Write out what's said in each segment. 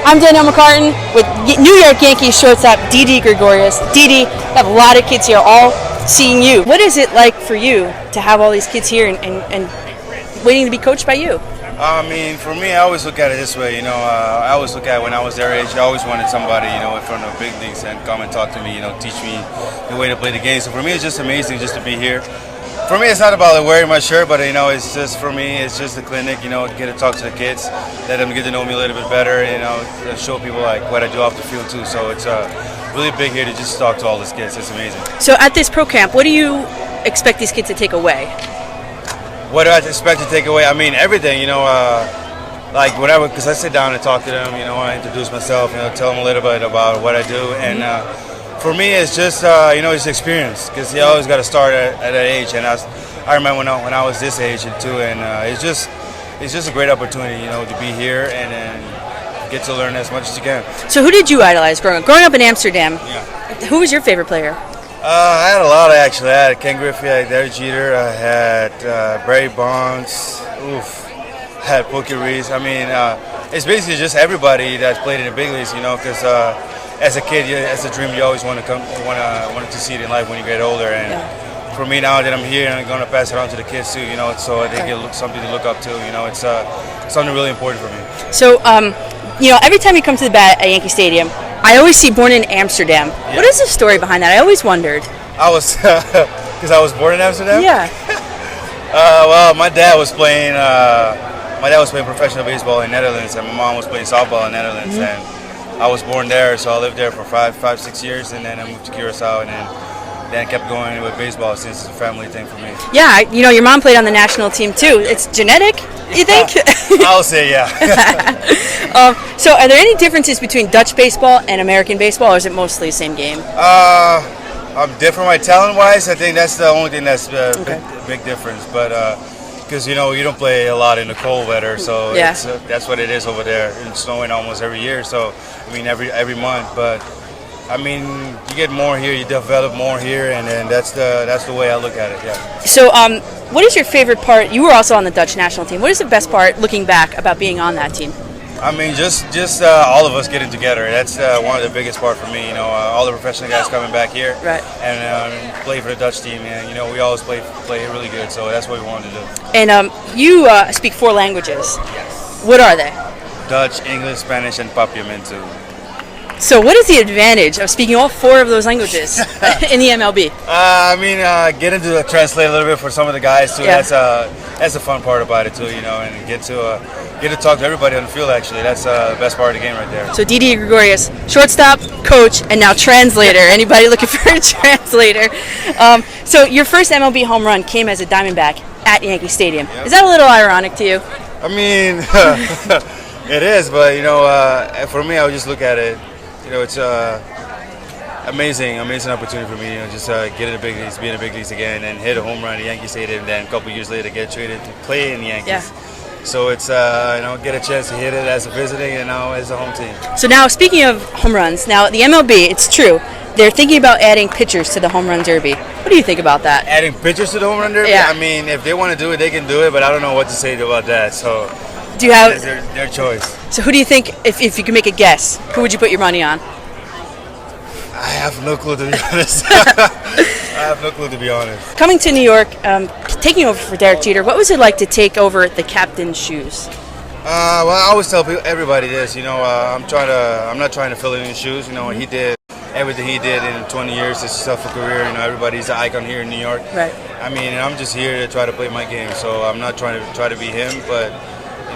I'm Danielle McCartan with New York Yankees shortstop Didi Gregorius. Didi, I have a lot of kids here all seeing you. What is it like for you to have all these kids here and waiting to be coached by you? I mean, for me, I always look at it this way. I always look at when I was their age, I always wanted somebody, in front of big leagues and come and talk to me, teach me the way to play the game. So for me, it's just amazing just to be here. For me, it's not about wearing my shirt, but it's just for me, it's just the clinic. Get to talk to the kids, let them get to know me a little bit better. To show people like what I do off the field too. So it's really big here to just talk to all these kids. It's amazing. So at this Procamp, what do you expect these kids to take away? What do I expect to take away? I mean, everything. Like whenever, because I sit down and talk to them. I introduce myself. Tell them a little bit about what I do and. For me, it's just it's experience because you always got to start at that age. And I remember when I was this age too, and it's just a great opportunity, to be here and get to learn as much as you can. So, who did you idolize growing up? Growing up in Amsterdam, yeah. Who was your favorite player? I had a lot actually. I had Ken Griffey, I had Derek Jeter, I had Barry Bonds, I had Pokey Reese. I mean, it's basically just everybody that's played in the big leagues, because. As a kid, as a dream, you always want to see it in life when you get older. And for me now that I'm here, I'm going to pass it on to the kids too. So they get something to look up to. It's something really important for me. So, every time you come to the bat at Yankee Stadium, I always see "Born in Amsterdam." Yeah. What is the story behind that? I always wondered. I was because I was born in Amsterdam. Yeah. Well, my dad was playing. My dad was playing professional baseball in Netherlands, and my mom was playing softball in Netherlands, and I was born there, so I lived there for 5-6 years, and then I moved to Curacao, and then kept going with baseball since it's a family thing for me. Yeah, your mom played on the national team too. It's genetic, you think? I'll say yeah. So are there any differences between Dutch baseball and American baseball, or is it mostly the same game? I'm different, talent-wise. I think that's the only thing that's a big difference, but because you don't play a lot in the cold weather, so that's what it is over there. It's snowing almost every year, so every month. But you get more here, you develop more here, and then that's the way I look at it. Yeah. So, what is your favorite part? You were also on the Dutch national team. What is the best part, looking back, about being on that team? Just all of us getting together. That's one of the biggest part for me. All the professional guys coming back here and play for the Dutch team. And we always play really good. So that's what we wanted to do. And you speak 4 languages. Yes. What are they? Dutch, English, Spanish, and Papiamento. So what is the advantage of speaking all 4 of those languages in the MLB? Getting to translate a little bit for some of the guys too. Yeah. That's the fun part about it too. And get to talk to everybody on the field. Actually, that's the best part of the game right there. So Didi Gregorius, shortstop, coach, and now translator. Anybody looking for a translator? So your first MLB home run came as a Diamondback at Yankee Stadium. Yep. Is that a little ironic to you? It is, but for me, I would just look at it. It's amazing opportunity for me. Just get in the big leagues, be in the big leagues again, and hit a home run at Yankee Stadium. Then a couple years later, get traded to play in the Yankees. Yeah. So it's get a chance to hit it as a visiting and now as a home team. So now, speaking of home runs, now the MLB, it's true, they're thinking about adding pitchers to the home run derby. What do you think about that? Adding pitchers to the home run derby? Yeah. If they want to do it, they can do it, but I don't know what to say about that. So. Do you have it's their choice? So who do you think, if you could make a guess, who would you put your money on? I have no clue, to be honest. I have no clue, to be honest. Coming to New York, taking over for Derek Jeter, what was it like to take over the captain's shoes? Well, I always tell everybody this. I'm not trying to fill in his shoes. He did everything he did in 20 years. It's a successful career. Everybody's an icon here in New York. Right. And I'm just here to try to play my game. So I'm not trying to be him, but.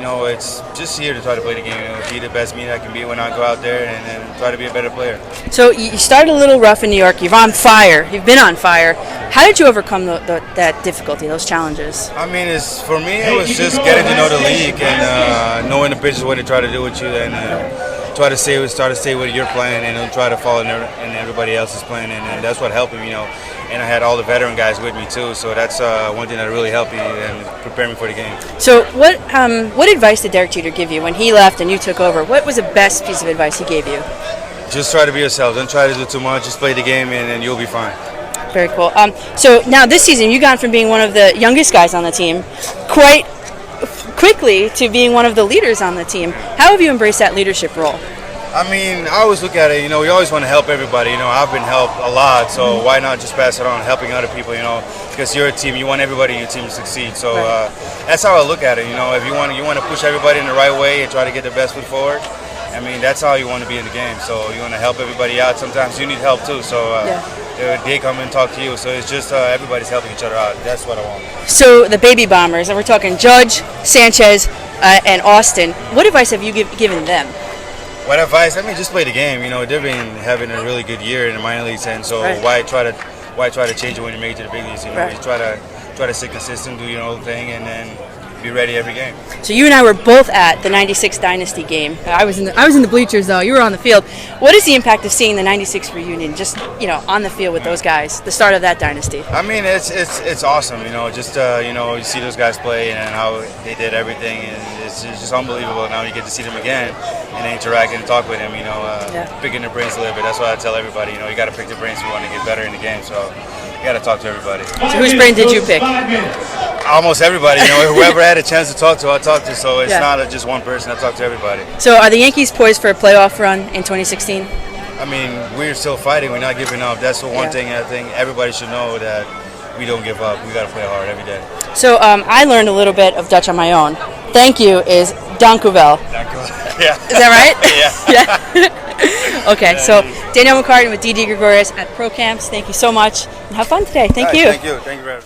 It's just here to try to play the game, be the best me that I can be when I go out there and try to be a better player. So you started a little rough in New York. You're on fire. You've been on fire. How did you overcome that difficulty, those challenges? For me, it was just getting to know the league and knowing the pitchers what they try to do with you and try to stay with your plan and try to follow in everybody else's plan. And that's what helped me, And I had all the veteran guys with me too, so that's one thing that really helped me and prepared me for the game. So what advice did Derek Jeter give you when he left and you took over? What was the best piece of advice he gave you? Just try to be yourself. Don't try to do too much. Just play the game and you'll be fine. Very cool. So now this season, you've gone from being one of the youngest guys on the team quite quickly to being one of the leaders on the team. How have you embraced that leadership role? I mean, I always look at it, we always want to help everybody. I've been helped a lot, so why not just pass it on, helping other people, because you're a team, you want everybody in your team to succeed. So that's how I look at it, if you want to push everybody in the right way and try to get their best foot forward. I mean, that's how you want to be in the game. So you want to help everybody out. Sometimes you need help too. So they come and talk to you. So it's just everybody's helping each other out. That's what I want. So the baby bombers, and we're talking Judge, Sanchez, and Austin. What advice have you given them? What advice? I mean, just play the game. They've been having a really good year in the minor leagues, and so why try to change it when you make it to the big leagues? You try to stay consistent, do your own thing, and then be ready every game. So you and I were both at the '96 Dynasty game. I was in the bleachers though. You were on the field. What is the impact of seeing the '96 reunion? Just on the field with those guys, the start of that dynasty. I mean, it's awesome. Just you see those guys play and how they did everything, and it's just unbelievable. Now you get to see them again and interact and talk with them. Picking their brains a little bit. That's why I tell everybody. You got to pick their brains if you want to get better in the game. So you got to talk to everybody. So whose brain did you pick? Almost everybody. Whoever I had a chance to talk to, I talked to. So it's not just one person. I talk to everybody. So are the Yankees poised for a playoff run in 2016? I mean, we're still fighting. We're not giving up. That's the one thing I think everybody should know, that we don't give up. We got to play hard every day. So I learned a little bit of Dutch on my own. Thank you is dank u wel. Yeah. Is that right? Yeah. Okay, so Danielle McCartan with Didi Gregorius at Procamp. Thank you so much. And have fun today. Thank you. Thank you. Thank you very much.